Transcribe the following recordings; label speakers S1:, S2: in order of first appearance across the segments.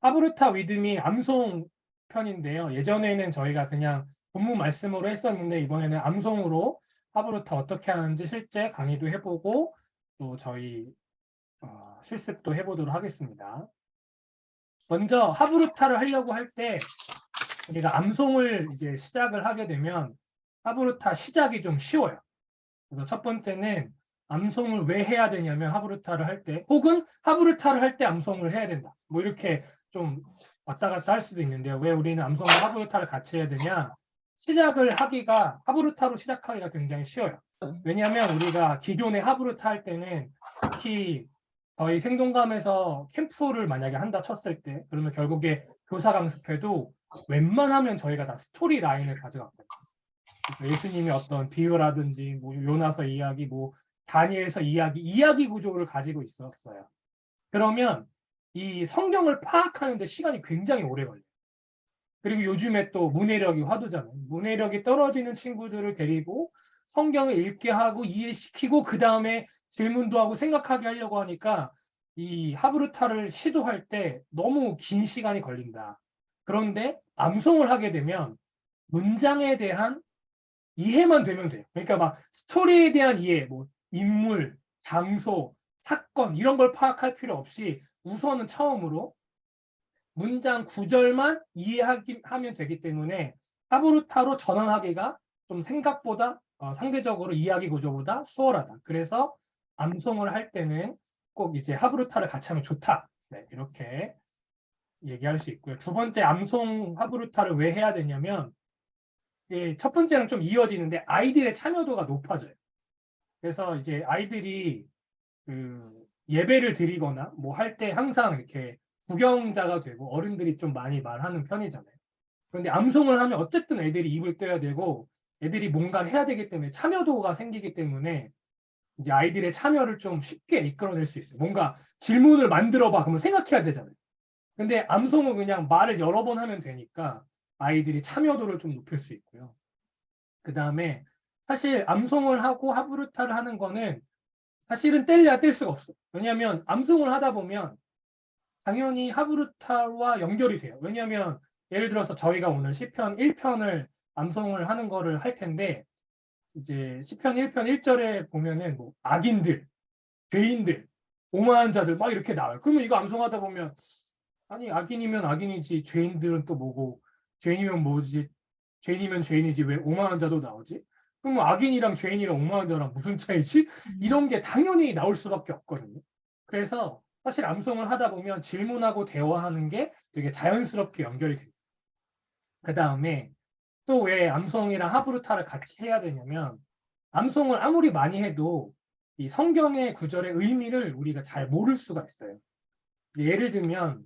S1: 하브루타 위드미 암송 편인데요. 예전에는 저희가 그냥 본문 말씀으로 했었는데 이번에는 암송으로 하브루타 어떻게 하는지 실제 강의도 해보고 또 저희 실습도 해보도록 하겠습니다. 먼저 하브루타를 하려고 할 때 우리가 암송을 이제 시작을 하게 되면 하브루타 시작이 좀 쉬워요. 그래서 첫 번째는 암송을 왜 해야 되냐면 하브루타를 할 때, 혹은 하브루타를 할 때 암송을 해야 된다. 뭐 이렇게 좀 왔다 갔다 할 수도 있는데요. 왜 우리는 암송과 하브루타를 같이 해야 되냐? 시작을 하기가, 하브루타로 시작하기가 굉장히 쉬워요. 왜냐하면 우리가 기존의 하브루타 할 때는 특히 저희 생동감에서 캠프를 만약에 한다 쳤을 때, 그러면 결국에 교사 강습해도 웬만하면 저희가 다 스토리 라인을 가져갔거든요. 예수님의 어떤 비유라든지 뭐 요나서 이야기, 뭐 다니엘서 이야기 구조를 가지고 있었어요. 그러면 이 성경을 파악하는데 시간이 굉장히 오래 걸려요. 그리고 요즘에 또 문해력이 화두잖아요. 문해력이 떨어지는 친구들을 데리고 성경을 읽게 하고 이해시키고 그 다음에 질문도 하고 생각하게 하려고 하니까 이 하브루타를 시도할 때 너무 긴 시간이 걸린다. 그런데 암송을 하게 되면 문장에 대한 이해만 되면 돼요. 그러니까 막 스토리에 대한 이해, 뭐 인물, 장소, 사건 이런 걸 파악할 필요 없이 우선은 처음으로 문장 구절만 이해하면 되기 때문에 하브루타로 전환하기가 좀 생각보다 상대적으로 이야기 구조보다 수월하다. 그래서 암송을 할 때는 꼭 이제 하브루타를 같이 하면 좋다. 네, 이렇게 얘기할 수 있고요. 두 번째 암송 하브루타를 왜 해야 되냐면 첫 번째랑 좀 이어지는데 아이들의 참여도가 높아져요. 그래서 이제 아이들이 그 예배를 드리거나 뭐 할 때 항상 이렇게 구경자가 되고 어른들이 좀 많이 말하는 편이잖아요. 그런데 암송을 하면 어쨌든 애들이 입을 떼야 되고 애들이 뭔가를 해야 되기 때문에 참여도가 생기기 때문에 이제 아이들의 참여를 좀 쉽게 이끌어낼 수 있어요. 뭔가 질문을 만들어 봐. 그러면 생각해야 되잖아요. 근데 암송은 그냥 말을 여러 번 하면 되니까 아이들이 참여도를 좀 높일 수 있고요. 그 다음에 사실 암송을 하고 하브루타를 하는 거는 사실은 뗄래야 뗄 수가 없어요. 왜냐하면 암송을 하다 보면 당연히 하브루타와 연결이 돼요. 왜냐하면 예를 들어서 저희가 오늘 시편 1편을 암송을 하는 거를 할 텐데 이제 시편 1편 1절에 보면은 뭐 악인들, 죄인들, 오만한 자들 막 이렇게 나와요. 그러면 이거 암송하다 보면 아니 악인이면 악인이지 죄인들은 또 뭐고 죄인이면 뭐지 죄인이면 죄인이지 왜 오만한 자도 나오지? 그럼 악인이랑 죄인이랑 오만한 자랑 무슨 차이지? 이런 게 당연히 나올 수밖에 없거든요. 그래서 사실 암송을 하다 보면 질문하고 대화하는 게 되게 자연스럽게 연결이 됩니다. 그 다음에 또 왜 암송이랑 하브루타를 같이 해야 되냐면 암송을 아무리 많이 해도 이 성경의 구절의 의미를 우리가 잘 모를 수가 있어요. 예를 들면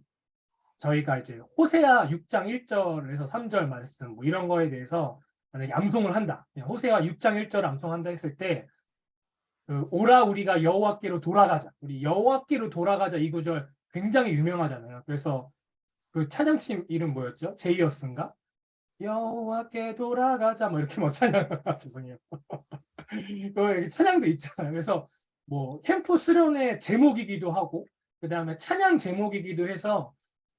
S1: 저희가 이제 호세아 6장 1절에서 3절 말씀 뭐 이런 거에 대해서 만약에 암송을 한다. 호세아 6장 1절 암송한다 했을 때 오라 우리가 여호와께로 돌아가자. 우리 여호와께로 돌아가자 이 구절 굉장히 유명하잖아요. 그래서 그 찬양팀 이름 뭐였죠? 제이어스인가? 여호와께 돌아가자 뭐 이렇게 막 찬양 죄송해요. 찬양도 있잖아요. 그래서 뭐 캠프 수련의 제목이기도 하고 그 다음에 찬양 제목이기도 해서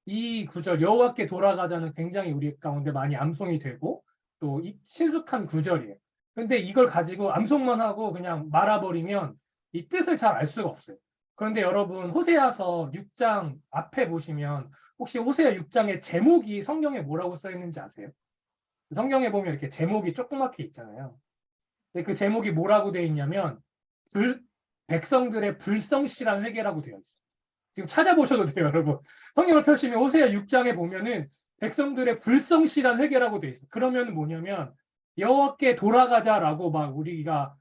S1: 이 구절 여호와께 돌아가자는 굉장히 우리 가운데 많이 암송이 되고 또 친숙한 구절이에요. 근데 이걸 가지고 암송만 하고 그냥 말아버리면 이 뜻을 잘 알 수가 없어요. 그런데 여러분 호세아서 6장 앞에 보시면 혹시 호세아 6장의 제목이 성경에 뭐라고 써 있는지 아세요? 성경에 보면 이렇게 제목이 조그맣게 있잖아요. 근데 그 제목이 뭐라고 되어 있냐면 백성들의 불성실한 회개라고 되어 있어요. 지금 찾아보셔도 돼요, 여러분. 성경을 펴시면 호세아 6장에 보면은 백성들의 불성실한 회개라고 되어 있어요. 그러면 뭐냐면 여호와께 돌아가자라고 막 우리가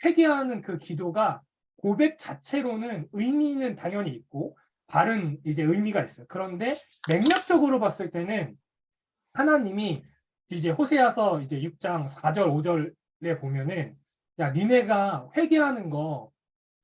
S1: 회개하는 그 기도가 고백 자체로는 의미는 당연히 있고 다른 이제 의미가 있어요. 그런데 맥락적으로 봤을 때는 하나님이 이제 호세아서 이제 6장 4절 5절에 보면은 야 니네가 회개하는 거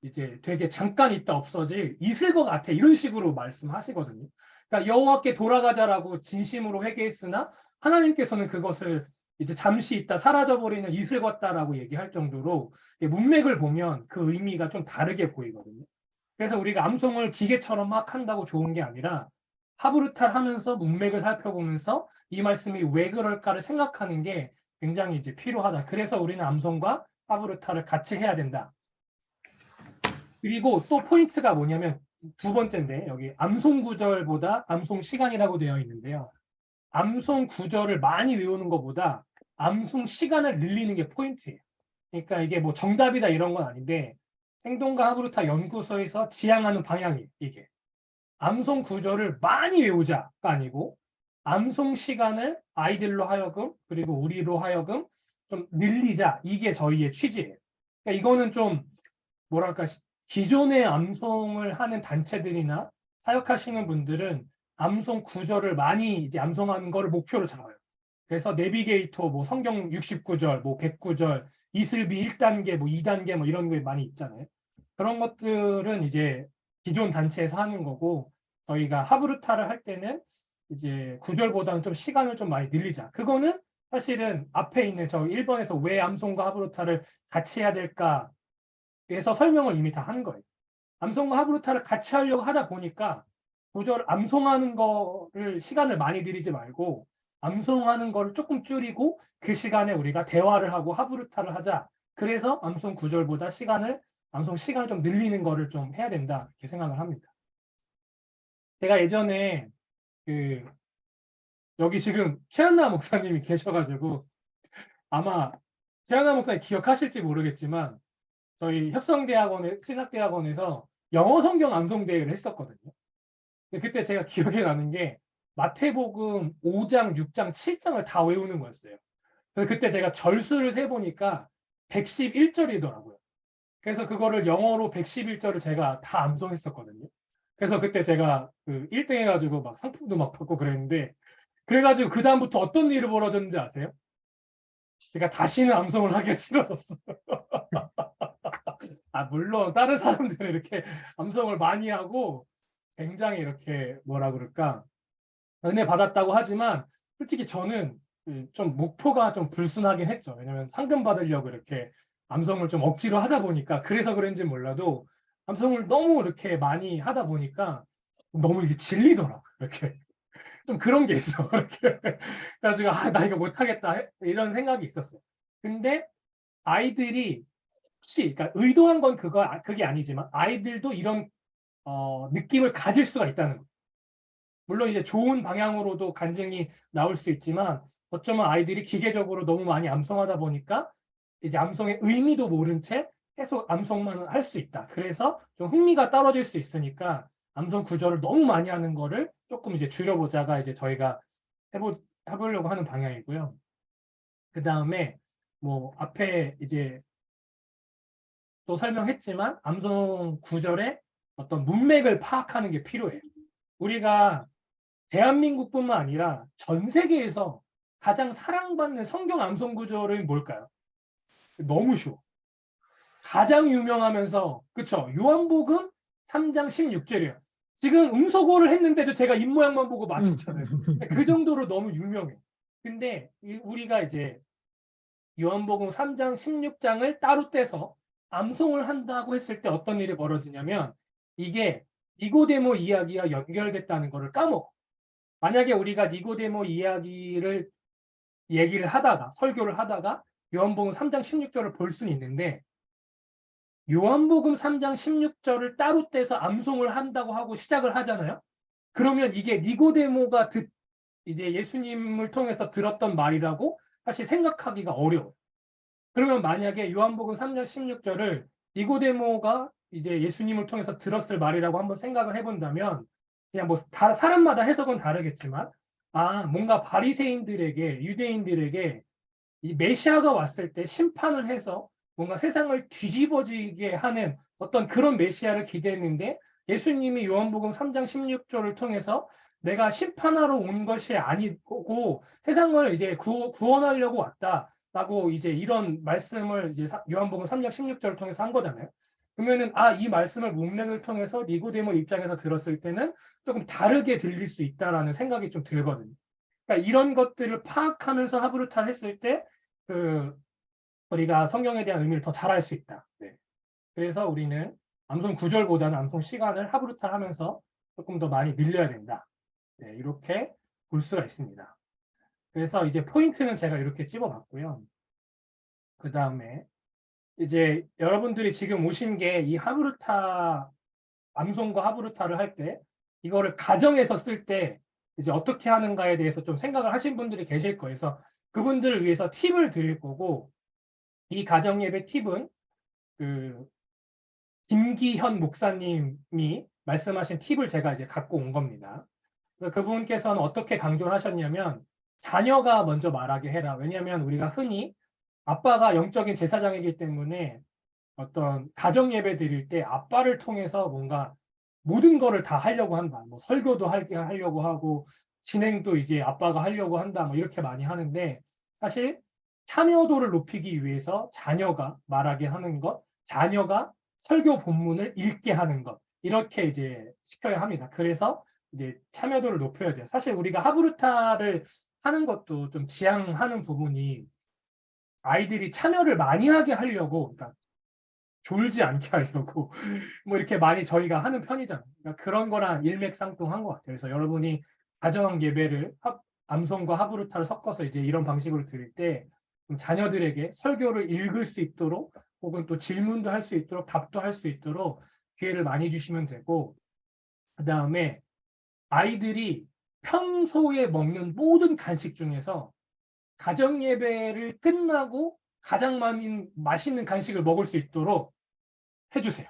S1: 이제 되게 잠깐 있다 없어질 있을 것 같아 이런 식으로 말씀하시거든요. 그러니까 여호와께 돌아가자라고 진심으로 회개했으나 하나님께서는 그것을 이제 잠시 있다 사라져버리는 이슬 같다라고 얘기할 정도로 문맥을 보면 그 의미가 좀 다르게 보이거든요. 그래서 우리가 암송을 기계처럼 막 한다고 좋은 게 아니라 하브루탈 하면서 문맥을 살펴보면서 이 말씀이 왜 그럴까를 생각하는 게 굉장히 이제 필요하다. 그래서 우리는 암송과 하브루탈을 같이 해야 된다. 그리고 또 포인트가 뭐냐면 두 번째인데 여기 암송 구절보다 암송 시간이라고 되어 있는데요. 암송 구절을 많이 외우는 것보다 암송 시간을 늘리는 게 포인트예요. 그러니까 이게 뭐 정답이다 이런 건 아닌데 생동과 하브루타 연구소에서 지향하는 방향이에요. 이게 암송 구절을 많이 외우자가 아니고 암송 시간을 아이들로 하여금 그리고 우리로 하여금 좀 늘리자. 이게 저희의 취지예요. 그러니까 이거는 좀 뭐랄까 기존의 암송을 하는 단체들이나 사역하시는 분들은 암송 구절을 많이 이제 암송하는 거를 목표로 잡아요. 그래서 내비게이터 뭐 성경 69절, 뭐 109절, 이슬비 1단계, 뭐 2단계 뭐 이런 게 많이 있잖아요. 그런 것들은 이제 기존 단체에서 하는 거고 저희가 하브루타를 할 때는 이제 구절보다는 좀 시간을 좀 많이 늘리자. 그거는 사실은 앞에 있는 저 1번에서 왜 암송과 하브루타를 같이 해야 될까 에서 설명을 이미 다 한 거예요. 암송과 하브루타를 같이 하려고 하다 보니까 구절 암송하는 거를 시간을 많이 들이지 말고 암송하는 거를 조금 줄이고 그 시간에 우리가 대화를 하고 하브루타를 하자. 그래서 암송 구절보다 암송 시간을 좀 늘리는 거를 좀 해야 된다. 이렇게 생각을 합니다. 제가 예전에 그 여기 지금 최한나 목사님이 계셔가지고 아마 최한나 목사님 기억하실지 모르겠지만 저희 신학대학원에서 영어 성경 암송 대회를 했었거든요. 근데 그때 제가 기억에 나는 게 마태복음 5장, 6장, 7장을 다 외우는 거였어요. 그래서 그때 제가 절수를 세보니까 111절이더라고요. 그래서 그거를 영어로 111절을 제가 다 암송했었거든요. 그래서 그때 제가 그 1등 해가지고 막 상품도 막 받고 그랬는데 그래가지고 그다음부터 어떤 일이 벌어졌는지 아세요? 제가 다시는 암송을 하기가 싫어졌어요. 물론 다른 사람들은 이렇게 암송을 많이 하고 굉장히 이렇게 뭐라 그럴까 은혜 받았다고 하지만 솔직히 저는 좀 목표가 좀 불순하긴 했죠. 왜냐면 상금 받으려고 이렇게 암송을 좀 억지로 하다 보니까 그래서 그런지 몰라도 암송을 너무 이렇게 많이 하다 보니까 너무 이게 질리더라고요. 이렇게 좀 그런 게 있어. 이렇게 그래가지고 나 이거 못하겠다 이런 생각이 있었어요. 근데 아이들이 혹시 그러니까 의도한 건 그게 아니지만 아이들도 이런 느낌을 가질 수가 있다는 거예요. 물론 이제 좋은 방향으로도 간증이 나올 수 있지만 어쩌면 아이들이 기계적으로 너무 많이 암송하다 보니까 이제 암송의 의미도 모른 채 계속 암송만 할 수 있다. 그래서 좀 흥미가 떨어질 수 있으니까 암송 구절을 너무 많이 하는 거를 조금 이제 줄여보자가 이제 저희가 해보려고 하는 방향이고요. 그 다음에 뭐 앞에 이제 또 설명했지만 암송 구절의 어떤 문맥을 파악하는 게 필요해요. 우리가 대한민국뿐만 아니라 전 세계에서 가장 사랑받는 성경 암송 구절은 뭘까요? 너무 쉬워. 가장 유명하면서 그쵸? 요한복음 3장 16절이에요. 지금 음소거를 했는데도 제가 입모양만 보고 맞췄잖아요. 그 정도로 너무 유명해. 근데 우리가 이제 요한복음 3장 16장을 따로 떼서 암송을 한다고 했을 때 어떤 일이 벌어지냐면 이게 니고데모 이야기와 연결됐다는 것을 까먹어. 만약에 우리가 니고데모 이야기를 얘기를 하다가 설교를 하다가 요한복음 3장 16절을 볼 수는 있는데 요한복음 3장 16절을 따로 떼서 암송을 한다고 하고 시작을 하잖아요. 그러면 이게 니고데모가 이제 예수님을 통해서 들었던 말이라고 사실 생각하기가 어려워요. 그러면 만약에 요한복음 3장 16절을 니고데모가 이제 예수님을 통해서 들었을 말이라고 한번 생각을 해본다면 그냥 뭐 사람마다 해석은 다르겠지만 뭔가 바리새인들에게 유대인들에게 이 메시아가 왔을 때 심판을 해서 뭔가 세상을 뒤집어지게 하는 어떤 그런 메시아를 기대했는데 예수님이 요한복음 3장 16절을 통해서 내가 심판하러 온 것이 아니고 세상을 이제 구원하려고 왔다라고 이제 이런 말씀을 이제 요한복음 3장 16절을 통해서 한 거잖아요. 그러면은 이 말씀을 문맥을 통해서 니고데모 입장에서 들었을 때는 조금 다르게 들릴 수 있다라는 생각이 좀 들거든요. 그러니까 이런 것들을 파악하면서 하브루타를 했을 때 우리가 성경에 대한 의미를 더 잘 알 수 있다. 네. 그래서 우리는 암송 구절보다는 암송 시간을 하브루타를 하면서 조금 더 많이 늘려야 된다. 네, 이렇게 볼 수가 있습니다. 그래서 이제 포인트는 제가 이렇게 집어봤고요. 그 다음에 이제 여러분들이 지금 오신 게 이 하브루타, 암송과 하브루타를 할 때 이거를 가정에서 쓸 때 이제 어떻게 하는가에 대해서 좀 생각을 하신 분들이 계실 거예요. 그래서 그분들을 위해서 팁을 드릴 거고, 이 가정 예배 팁은 그 김기현 목사님이 말씀하신 팁을 제가 이제 갖고 온 겁니다. 그래서 그분께서는 어떻게 강조를 하셨냐면, 자녀가 먼저 말하게 해라. 왜냐하면 우리가 흔히 아빠가 영적인 제사장이기 때문에 어떤 가정 예배 드릴 때 아빠를 통해서 뭔가 모든 거를 다 하려고 한다. 뭐 설교도 하려고 하고 진행도 이제 아빠가 하려고 한다. 뭐 이렇게 많이 하는데, 사실 참여도를 높이기 위해서 자녀가 말하게 하는 것, 자녀가 설교 본문을 읽게 하는 것, 이렇게 이제 시켜야 합니다. 그래서 이제 참여도를 높여야 돼요. 사실 우리가 하브루타를 하는 것도 좀 지향하는 부분이 아이들이 참여를 많이 하게 하려고, 그러니까 졸지 않게 하려고 뭐 이렇게 많이 저희가 하는 편이잖아요. 그러니까 그런 거랑 일맥상통한 것 같아요. 그래서 여러분이 가정 예배를 암송과 하브루타를 섞어서 이제 이런 방식으로 드릴 때 자녀들에게 설교를 읽을 수 있도록, 혹은 또 질문도 할 수 있도록, 답도 할 수 있도록 기회를 많이 주시면 되고, 그 다음에 아이들이 평소에 먹는 모든 간식 중에서 가정 예배를 끝나고 가장 많이 맛있는 간식을 먹을 수 있도록 해주세요.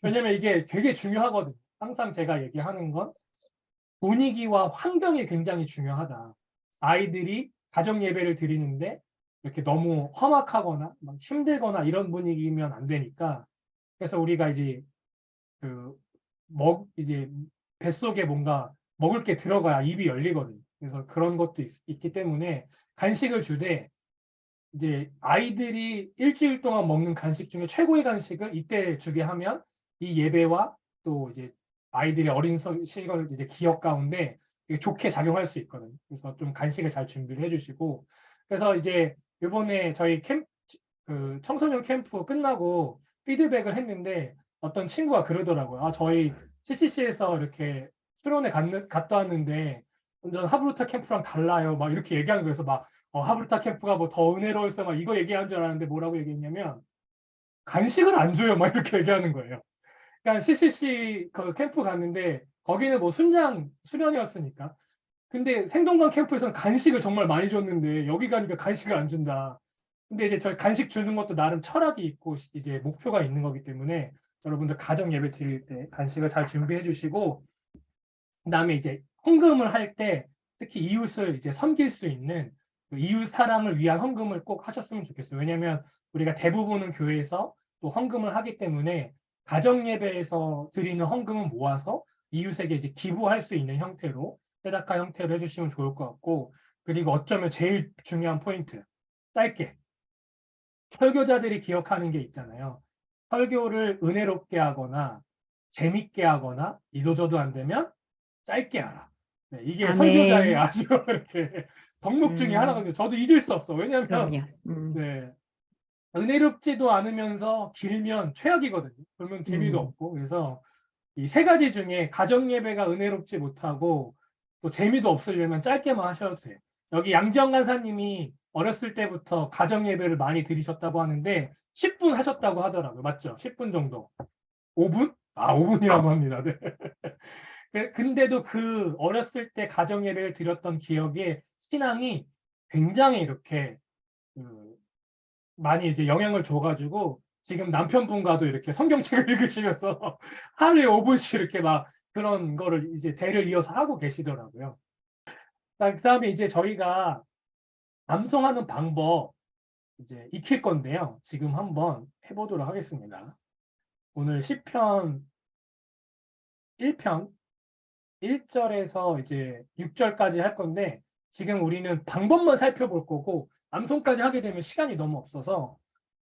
S1: 왜냐면 이게 되게 중요하거든요. 항상 제가 얘기하는 건 분위기와 환경이 굉장히 중요하다. 아이들이 가정 예배를 드리는데 이렇게 너무 험악하거나 힘들거나 이런 분위기면 안 되니까, 그래서 우리가 이제 이제 뱃속에 뭔가 먹을 게 들어가야 입이 열리거든요. 그래서 그런 것도 있기 때문에 간식을 주되, 이제 아이들이 일주일 동안 먹는 간식 중에 최고의 간식을 이때 주게 하면 이 예배와 또 이제 아이들의 어린 시절 이제 기억 가운데 좋게 작용할 수 있거든요. 그래서 좀 간식을 잘 준비를 해주시고, 그래서 이제 이번에 저희 그 청소년 캠프 끝나고 피드백을 했는데 어떤 친구가 그러더라고요. 아, 저희 CCC에서 이렇게 수련회 갔다 왔는데 완전 하브루타 캠프랑 달라요. 막 이렇게 얘기하는 거여서 막 하브루타 캠프가 뭐 더 은혜로워서 막 이거 얘기한 줄 알았는데, 뭐라고 얘기했냐면 간식을 안 줘요. 막 이렇게 얘기하는 거예요. 그러니까 CCC 그 캠프 갔는데 거기는 뭐 순장 수련이었으니까. 근데 생동강 캠프에서는 간식을 정말 많이 줬는데 여기 가니까 간식을 안 준다. 근데 이제 저희 간식 주는 것도 나름 철학이 있고 이제 목표가 있는 거기 때문에 여러분들 가정 예배 드릴 때 간식을 잘 준비해 주시고, 그다음에 이제 헌금을 할 때 특히 이웃을 이제 섬길 수 있는 그 이웃 사랑을 위한 헌금을 꼭 하셨으면 좋겠어요. 왜냐하면 우리가 대부분은 교회에서 또 헌금을 하기 때문에 가정 예배에서 드리는 헌금은 모아서 이웃에게 이제 기부할 수 있는 형태로, 세다카 형태로 해주시면 좋을 것 같고, 그리고 어쩌면 제일 중요한 포인트, 짧게 설교자들이 기억하는 게 있잖아요. 설교를 은혜롭게 하거나 재밌게 하거나 이도저도 안 되면 짧게 하라. 네, 이게 설교자의
S2: 아멘.
S1: 아주 이렇게 덕목 중에
S2: 음,
S1: 하나거든요. 저도 잊을 수 없어. 왜냐하면
S2: 그럼요.
S1: 네, 은혜롭지도 않으면서 길면 최악이거든요. 그러면 재미도
S2: 음,
S1: 없고. 그래서 이 세 가지 중에 가정 예배가 은혜롭지 못하고 또 재미도 없으려면 짧게만 하셔도 돼요. 여기 양지영 간사님이 어렸을 때부터 가정 예배를 많이 드리셨다고 하는데 10분 하셨다고 하더라고요. 맞죠? 10분 정도. 5분? 아, 5분이라고 합니다. 네. 근데도 그 어렸을 때 가정 예배를 드렸던 기억에 신앙이 굉장히 이렇게 그 많이 이제 영향을 줘가지고 지금 남편분과도 이렇게 성경책을 읽으시면서 하루에 5분씩 이렇게 막 그런 거를 이제 대를 이어서 하고 계시더라고요. 그다음에 이제 저희가 암송하는 방법 이제 익힐 건데요. 지금 한번 해보도록 하겠습니다. 오늘 시편 1편 1절에서 이제 6절까지 할 건데, 지금 우리는 방법만 살펴볼 거고 암송까지 하게 되면 시간이 너무 없어서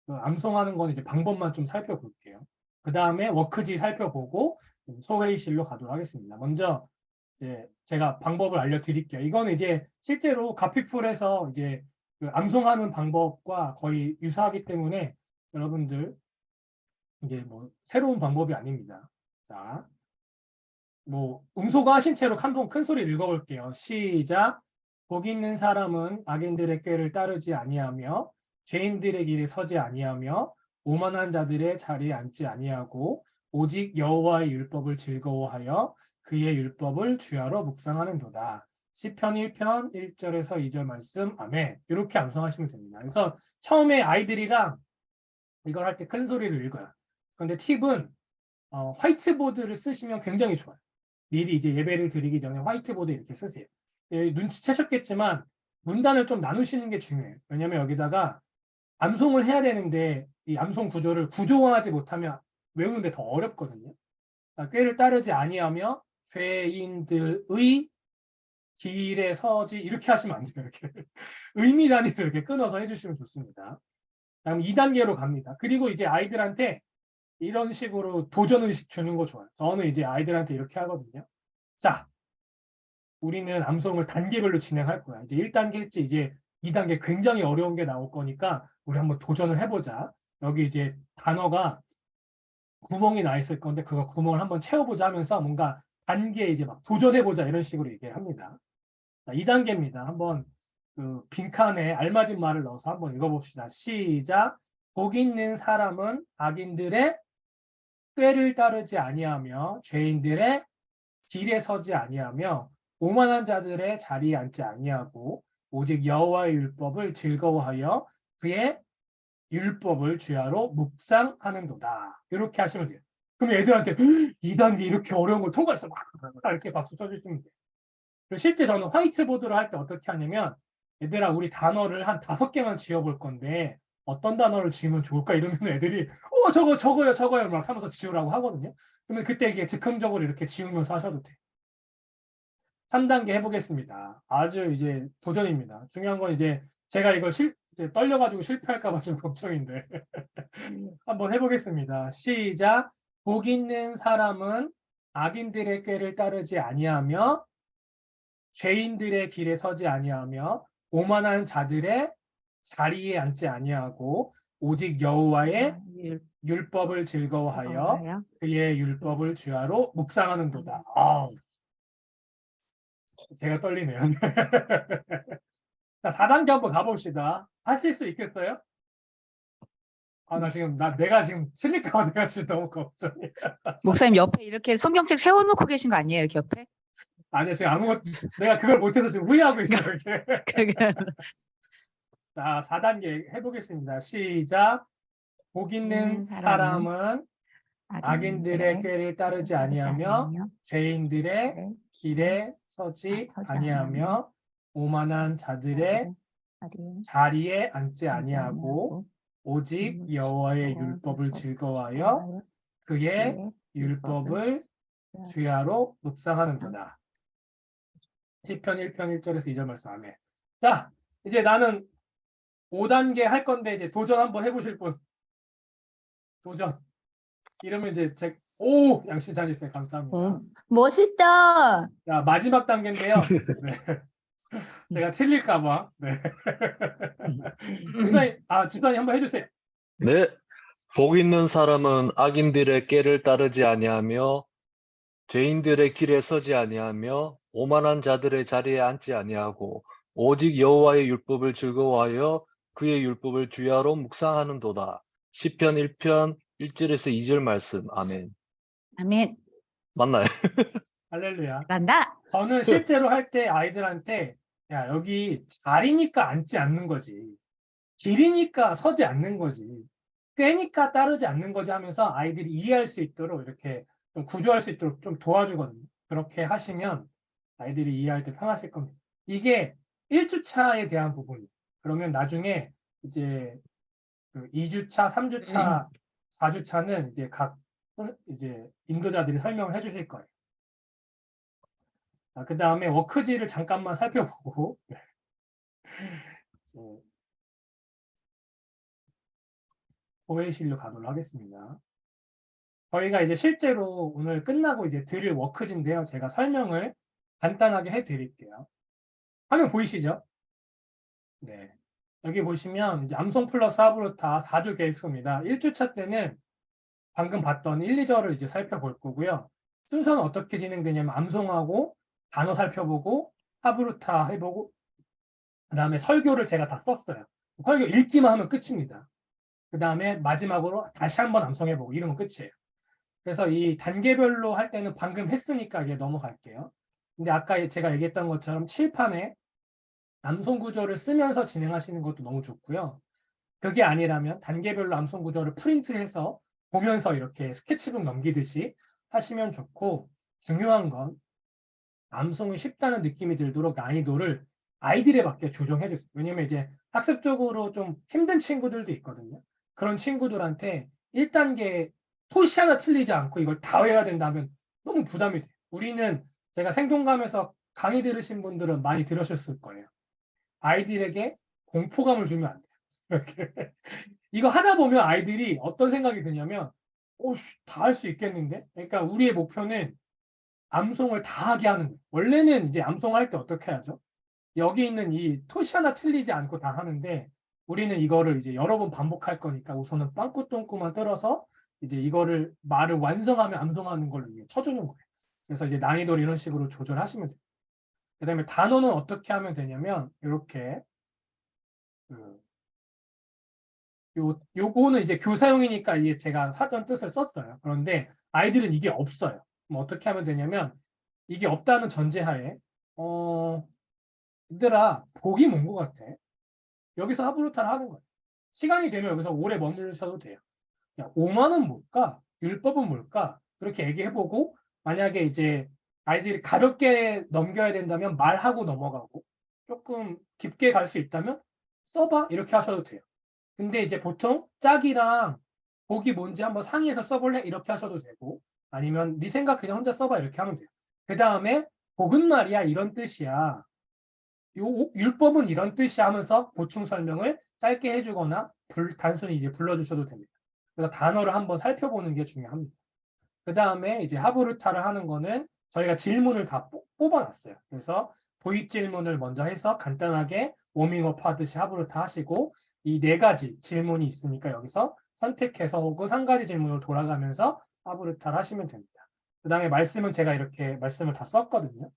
S1: 암송하는 건 이제 방법만 좀 살펴볼게요. 그 다음에 워크지 살펴보고 소회의실로 가도록 하겠습니다. 먼저 이제 제가 방법을 알려드릴게요. 이거는 이제 실제로 가피풀에서 이제 그 암송하는 방법과 거의 유사하기 때문에 여러분들 이제 뭐 새로운 방법이 아닙니다. 자, 뭐 음소거 하신 채로 한번 큰 소리 읽어볼게요. 시작. 복 있는 사람은 악인들의 꾀를 따르지 아니하며 죄인들의 길에 서지 아니하며 오만한 자들의 자리에 앉지 아니하고 오직 여호와의 율법을 즐거워하여 그의 율법을 주야로 묵상하는도다. 시편 1편 1절에서 2절 말씀. 아멘. 이렇게 암송하시면 됩니다. 그래서 처음에 아이들이랑 이걸 할 때 큰 소리를 읽어요. 그런데 팁은 화이트보드를 쓰시면 굉장히 좋아요. 미리 이제 예배를 드리기 전에 화이트보드 이렇게 쓰세요. 예, 눈치채셨겠지만 문단을 좀 나누시는 게 중요해요. 왜냐하면 여기다가 암송을 해야 되는데 이 암송 구조를 구조화하지 못하면 외우는데 더 어렵거든요. 그러니까 꾀를 따르지 아니하며 죄인들의 길에 서지 이렇게 하시면 안 돼요. 이렇게 의미 단위를 이렇게 끊어서 해주시면 좋습니다. 다음 2단계로 갑니다. 그리고 이제 아이들한테 이런 식으로 도전의식 주는 거 좋아요. 저는 이제 아이들한테 이렇게 하거든요. 자, 우리는 암송을 단계별로 진행할 거야. 이제 1단계 했지, 이제 2단계 굉장히 어려운 게 나올 거니까 우리 한번 도전을 해보자. 여기 이제 단어가 구멍이 나 있을 건데 그거 구멍을 한번 채워보자 하면서 뭔가 단계 이제 막 도전해보자 이런 식으로 얘기를 합니다. 자, 2단계입니다. 한번 그 빈칸에 알맞은 말을 넣어서 한번 읽어봅시다. 시작. 복 있는 사람은 악인들의 꾀를 따르지 아니하며 죄인들의 길에 서지 아니하며 오만한 자들의 자리에 앉지 아니하고 오직 여호와의 율법을 즐거워하여 그의 율법을 주야로 묵상하는도다. 이렇게 하시면 돼요. 그럼 애들한테 2단계 이렇게 어려운 걸 통과했어. 막 이렇게 박수 쳐주시면 돼요. 실제 저는 화이트보드로 할 때 어떻게 하냐면 얘들아 우리 단어를 한 5개만 지어볼 건데 어떤 단어를 지으면 좋을까 이러면 애들이 저거요 막 하면서 지으라고 하거든요. 그러면 그때 이게 즉흥적으로 이렇게 지으면서 하셔도 돼요. 3단계 해보겠습니다. 아주 이제 도전입니다. 중요한 건 이제 제가 이걸 이제 떨려가지고 실패할까봐 좀 걱정인데 한번 해보겠습니다. 시작. 복 있는 사람은 악인들의 꾀를 따르지 아니하며 죄인들의 길에 서지 아니하며 오만한 자들의 자리에 앉지 아니하고 오직 여호와의 율법을 즐거워하여 그의 율법을 주야로 묵상하는도다. 제가 떨리네요. 자, 4단계 한번 가봅시다. 하실 수 있겠어요? 나 지금 내가 지금 틀릴까 봐 내가 지금 너무 걱정해.
S2: 목사님 옆에 이렇게 성경책 세워놓고 계신 거 아니에요? 이렇게 옆에?
S1: 아니야, 지금 아무것도 내가 그걸 못해서 지금 후회하고 있어요. 이렇게. 자, 4단계 해보겠습니다. 시작. 복 있는 사람은 악인들의 꾀를 따르지 아니하며 죄인들의 길에 서지 아니하며 오만한 자들의 자리에 앉지 아니하고 오직 여호와의 율법을 즐거워하여 그의 율법을 주야로 묵상하는도다. 시편 1편 1절에서 2절 말씀. 아멘. 자, 이제 나는 5단계 할 건데 이제 도전 한번 해보실 분. 도전. 이러면 이제 양심 잘 있어요. 감사합니다.
S2: 멋있다.
S1: 자, 마지막 단계인데요. 네. 제가 틀릴까봐. 네. 집사님 한번 해주세요.
S3: 네. 복 있는 사람은 악인들의 꾀를 따르지 아니하며 죄인들의 길에 서지 아니하며 오만한 자들의 자리에 앉지 아니하고 오직 여호와의 율법을 즐거워하여 그의 율법을 주야로 묵상하는도다. 시편 1편 1절에서 2절 말씀. 아멘.
S2: 아멘.
S3: 맞나요?
S1: 할렐루야.
S2: 잘한다.
S1: 저는 실제로 할 때 아이들한테 야, 여기 자리니까 앉지 않는 거지. 길이니까 서지 않는 거지. 꾀니까 따르지 않는 거지 하면서 아이들이 이해할 수 있도록 이렇게 좀 구조할 수 있도록 좀 도와주거든요. 그렇게 하시면 아이들이 이해할 때 편하실 겁니다. 이게 1주차에 대한 부분이에요. 그러면 나중에 이제 2주차, 3주차, 4주차는 이제 이제 인도자들이 설명을 해주실 거예요. 그 다음에 워크지를 잠깐만 살펴보고 보회실로 가도록 하겠습니다. 저희가 이제 실제로 오늘 끝나고 이제 드릴 워크지인데요. 제가 설명을 간단하게 해드릴게요. 화면 보이시죠? 네. 여기 보시면 이제 암송 플러스 하브루타 4주 계획서입니다. 1주차 때는 방금 봤던 1, 2절을 이제 살펴볼 거고요. 순서는 어떻게 진행되냐면 암송하고 단어 살펴보고 하브루타 해보고 그다음에 설교를 제가 다 썼어요. 설교 읽기만 하면 끝입니다. 그다음에 마지막으로 다시 한번 암송해보고 이러면 끝이에요. 그래서 이 단계별로 할 때는 방금 했으니까 이제 넘어갈게요. 근데 아까 제가 얘기했던 것처럼 칠판에 암송 구조를 쓰면서 진행하시는 것도 너무 좋고요. 그게 아니라면 단계별로 암송 구조를 프린트해서 보면서 이렇게 스케치북 넘기듯이 하시면 좋고, 중요한 건 암송이 쉽다는 느낌이 들도록 난이도를 아이들에 맞게 조정해 주세요. 왜냐면 이제 학습적으로 좀 힘든 친구들도 있거든요. 그런 친구들한테 1단계 토시 하나 틀리지 않고 이걸 다 외워야 된다면 너무 부담이 돼요. 우리는 제가 생동감에서 강의 들으신 분들은 많이 들으셨을 거예요. 아이들에게 공포감을 주면 안 돼요. 이렇게. 이거 하다 보면 아이들이 어떤 생각이 드냐면, 다 할 수 있겠는데? 그러니까 우리의 목표는 암송을 다 하게 하는 거예요. 원래는 이제 암송할 때 어떻게 하죠? 여기 있는 이 토시 하나 틀리지 않고 다 하는데, 우리는 이거를 이제 여러 번 반복할 거니까 우선은 빵꾸똥꾸만 떨어서 이제 이거를 말을 완성하면 암송하는 걸로 이제 쳐주는 거예요. 그래서 이제 난이도를 이런 식으로 조절하시면 돼요. 그다음에 단어는 어떻게 하면 되냐면 이렇게 요거는 이제 교사용이니까 이게 제가 사전 뜻을 썼어요. 그런데 아이들은 이게 없어요. 그럼 어떻게 하면 되냐면 이게 없다는 전제하에 얘들아 복이 뭔 것 같아? 여기서 하브루타를 하는 거예요. 시간이 되면 여기서 오래 머무르셔도 돼요. 야, 5만은 뭘까? 율법은 뭘까? 그렇게 얘기해보고 만약에 이제 아이들이 가볍게 넘겨야 된다면 말하고 넘어가고 조금 깊게 갈 수 있다면 써봐 이렇게 하셔도 돼요. 근데 이제 보통 짝이랑 복이 뭔지 한번 상의해서 써볼래? 이렇게 하셔도 되고 아니면 네 생각 그냥 혼자 써봐 이렇게 하면 돼요. 그 다음에 복은 말이야 이런 뜻이야. 요 율법은 이런 뜻이 하면서 보충 설명을 짧게 해주거나 단순히 이제 불러주셔도 됩니다. 그래서 단어를 한번 살펴보는 게 중요합니다. 그 다음에 이제 하브루타를 하는 거는 저희가 질문을 다 뽑아놨어요. 그래서 도입 질문을 먼저 해서 간단하게 워밍업 하듯이 하브루타 하시고 이 4가지 질문이 있으니까 여기서 선택해서 혹은 한 가지 질문으로 돌아가면서 하브루타를 하시면 됩니다. 그 다음에 말씀은 제가 이렇게 말씀을 다 썼거든요.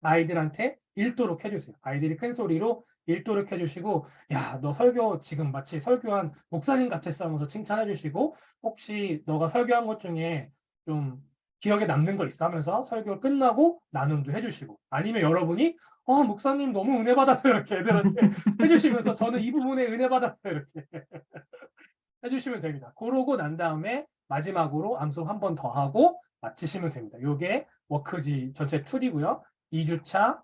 S1: 아이들한테 읽도록 해주세요. 아이들이 큰 소리로 읽도록 해주시고, 야, 너 설교 지금 마치 설교한 목사님 같았어 하면서 칭찬해주시고, 혹시 너가 설교한 것 중에 좀 기억에 남는 거 있어 하면서 설교 끝나고 나눔도 해주시고, 아니면 여러분이, 목사님 너무 은혜 받았어요. 이렇게 애들한테 해주시면서 저는 이 부분에 은혜 받았어요. 이렇게 해주시면 됩니다. 그러고 난 다음에 마지막으로 암송 한 번 더 하고 마치시면 됩니다. 이게 워크지 전체 툴이고요. 2주차,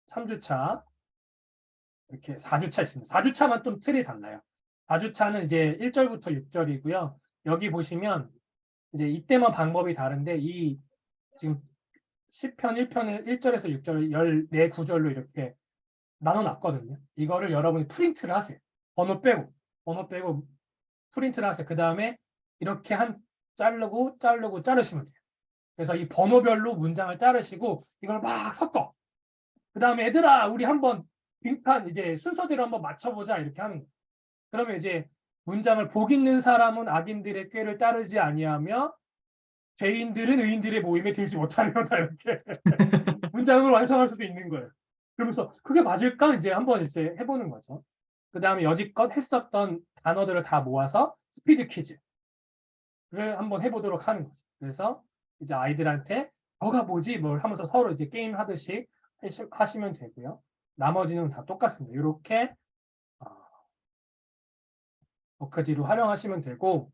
S1: 3주차, 이렇게 4주차 있습니다. 4주차만 좀 틀이 달라요. 4주차는 이제 1절부터 6절이고요. 여기 보시면 이제 이때만 방법이 다른데 이 지금 10편 1편을 1절에서 6절 14구절로 이렇게 나눠놨거든요. 이거를 여러분이 프린트를 하세요. 번호 빼고 프린트를 하세요. 그 다음에 이렇게 자르시면 돼요. 그래서 이 번호별로 문장을 자르시고 이걸 막 섞어. 그 다음에 얘들아 우리 한번 빙판 이제 순서대로 한번 맞춰보자 이렇게 하는 거예요. 그러면 이제 문장을 복 있는 사람은 악인들의 꾀를 따르지 아니하며 죄인들은 의인들의 모임에 들지 못하려다 이렇게 문장을 완성할 수도 있는 거예요. 그러면서 그게 맞을까 이제 한번 이제 해보는 거죠. 그 다음에 여지껏 했었던 단어들을 다 모아서 스피드 퀴즈를 한번 해보도록 하는 거죠. 그래서 이제 아이들한테 너가 뭐지 뭘 하면서 서로 이제 게임 하듯이 하시면 되고요. 나머지는 다 똑같습니다. 이렇게 워크지로 활용하시면 되고